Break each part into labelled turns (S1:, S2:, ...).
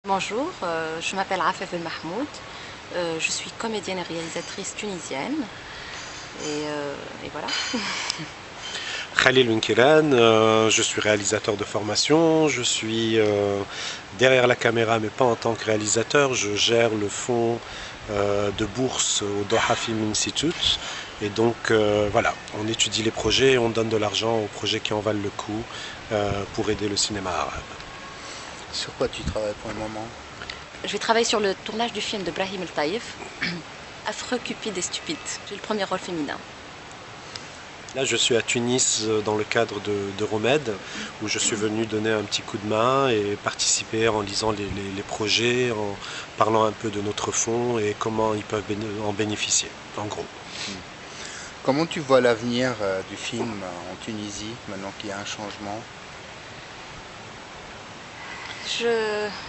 S1: Bonjour, je m'appelle Afef El Mahmoud, je suis comédienne et réalisatrice tunisienne et voilà.
S2: Khalil Unkiran, je suis réalisateur de formation, je suis derrière la caméra mais pas en tant que réalisateur, je gère le fonds de bourse au Doha Film Institute et donc voilà, on étudie les projets et on donne de l'argent aux projets qui en valent le coup pour aider le cinéma arabe.
S3: Sur quoi tu travailles pour le moment?
S1: Je vais travailler sur le tournage du film de Brahim El Taïf, Affreux, cupide et stupide. J'ai le premier rôle féminin.
S2: Là, je suis à Tunis dans le cadre de Romed, où je suis venu donner un petit coup de main et participer en lisant les projets, en parlant un peu de notre fonds et comment ils peuvent en bénéficier, en gros.
S3: Comment tu vois l'avenir du film en Tunisie, maintenant qu'il y a un changement?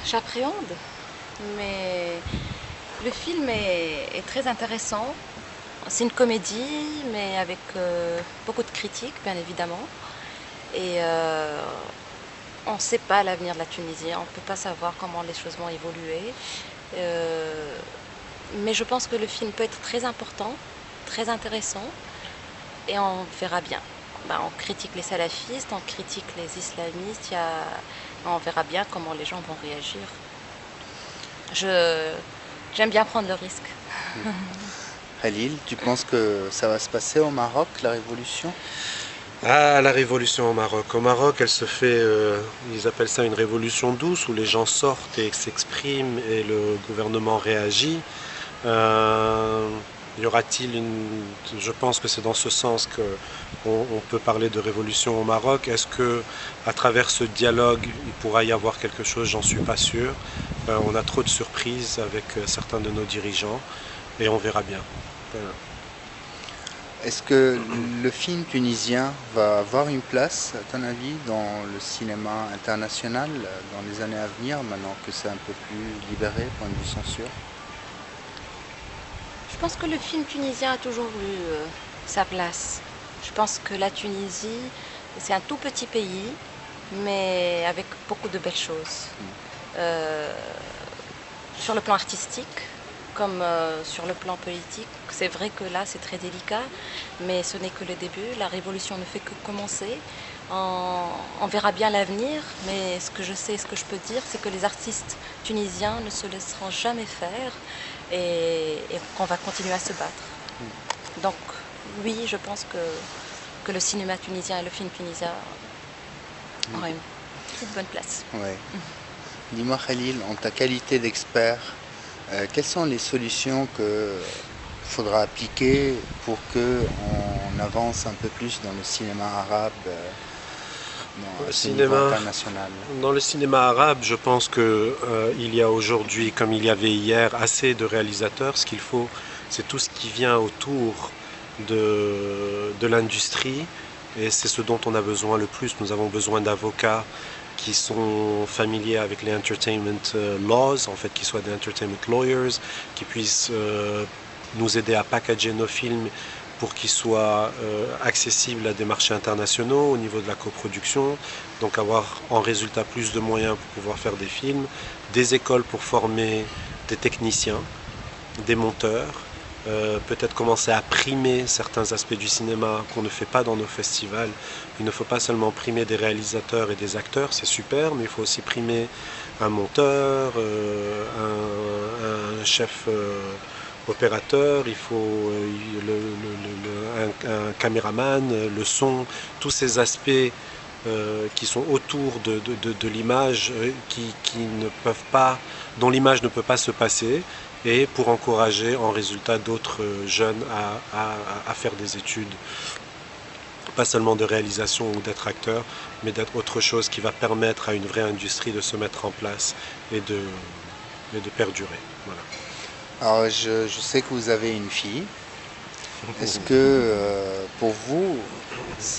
S1: J'appréhende, mais le film est très intéressant. C'est une comédie, mais avec beaucoup de critiques, bien évidemment. Et on ne sait pas l'avenir de la Tunisie, on ne peut pas savoir comment les choses vont évoluer. Euh, mais je pense que le film peut être très important, très intéressant, et on verra bien. On critique les salafistes, on critique les islamistes, on verra bien comment les gens vont réagir. J'aime bien prendre le risque.
S3: Khalil, tu penses que ça va se passer au Maroc, la révolution?
S2: Ah, la révolution au Maroc. Au Maroc, elle se fait, ils appellent ça une révolution douce, où les gens sortent et s'expriment et le gouvernement réagit. Euh, y aura-t-il une... Je pense que c'est dans ce sens que on peut parler de révolution au Maroc. Est-ce que, à travers ce dialogue, il pourra y avoir quelque chose? J'en suis pas sûr. On a trop de surprises avec certains de nos dirigeants et on verra bien. Voilà.
S3: Est-ce que le film tunisien va avoir une place, à ton avis, dans le cinéma international dans les années à venir, maintenant que c'est un peu plus libéré, point de vue censure?
S1: Je pense que le film tunisien a toujours eu sa place. Je pense que la Tunisie, c'est un tout petit pays, mais avec beaucoup de belles choses. Euh, sur le plan artistique, comme sur le plan politique, c'est vrai que là c'est très délicat, mais ce n'est que le début. La révolution ne fait que commencer. On verra bien l'avenir, mais ce que je sais, ce que je peux dire, c'est que les artistes tunisiens ne se laisseront jamais faire et qu'on va continuer à se battre. Donc oui, je pense que le cinéma tunisien et le film tunisien auront une petite bonne place.
S3: Ouais. Dis-moi Khalil, en ta qualité d'expert, quelles sont les solutions qu'il faudra appliquer pour qu'on avance un peu plus dans le cinéma arabe, à ce niveau
S2: Cinéma,
S3: international?
S2: Dans le cinéma arabe, je pense que il y a aujourd'hui, comme il y avait hier, assez de réalisateurs. Ce qu'il faut, c'est tout ce qui vient autour de l'industrie. Et c'est ce dont on a besoin le plus. Nous avons besoin d'avocats qui sont familiers avec les entertainment laws, en fait, qui soient des entertainment lawyers, qui puissent nous aider à packager nos films pour qu'ils soient accessibles à des marchés internationaux au niveau de la coproduction, donc avoir en résultat plus de moyens pour pouvoir faire des films, des écoles pour former des techniciens, des monteurs, peut-être commencer à primer certains aspects du cinéma qu'on ne fait pas dans nos festivals. Il ne faut pas seulement primer des réalisateurs et des acteurs, c'est super, mais il faut aussi primer un monteur, un chef opérateur, il faut un caméraman, le son, tous ces aspects qui sont autour de l'image, qui ne peuvent pas, dont l'image ne peut pas se passer, et pour encourager en résultat d'autres jeunes à faire des études, pas seulement de réalisation ou d'être acteur, mais d'être autre chose qui va permettre à une vraie industrie de se mettre en place et de perdurer. Voilà.
S3: Alors, je sais que vous avez une fille. Est-ce que pour vous,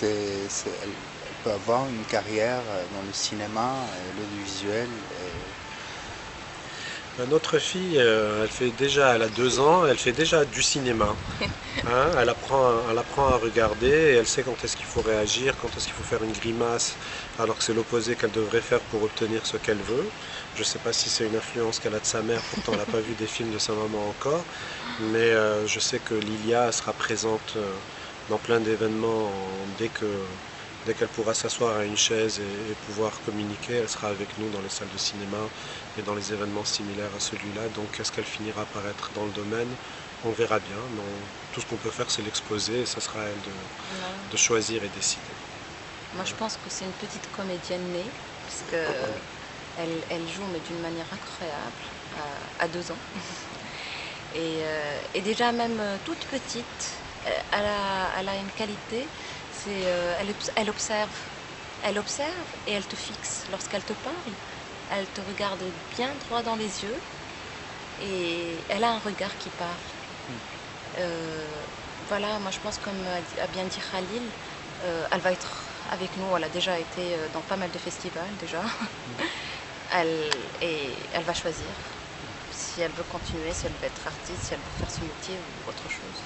S3: elle peut avoir une carrière dans le cinéma, l'audiovisuel?
S2: Notre fille, elle a 2 ans, elle fait déjà du cinéma. Hein, elle apprend à regarder et elle sait quand est-ce qu'il faut réagir, quand est-ce qu'il faut faire une grimace, alors que c'est l'opposé qu'elle devrait faire pour obtenir ce qu'elle veut. Je ne sais pas si c'est une influence qu'elle a de sa mère, pourtant elle n'a pas vu des films de sa maman encore, mais je sais que Lilia sera présente dans plein d'événements dès qu'elle pourra s'asseoir à une chaise et pouvoir communiquer, elle sera avec nous dans les salles de cinéma et dans les événements similaires à celui-là. Donc est-ce qu'elle finira par être dans le domaine? On verra bien. Non, tout ce qu'on peut faire, c'est l'exposer et ça sera à elle de choisir et décider.
S1: Moi, je pense que c'est une petite comédienne née, puisque elle joue, mais d'une manière incroyable, à 2 ans. Et déjà, même toute petite, elle a une qualité, elle observe. Elle observe et elle te fixe. Lorsqu'elle te parle, elle te regarde bien droit dans les yeux et elle a un regard qui parle. Voilà, moi je pense, comme a bien dit Khalil, elle va être avec nous. Elle a déjà été dans pas mal de festivals déjà. Et elle va choisir si elle veut continuer, si elle veut être artiste, si elle veut faire ce métier ou autre chose.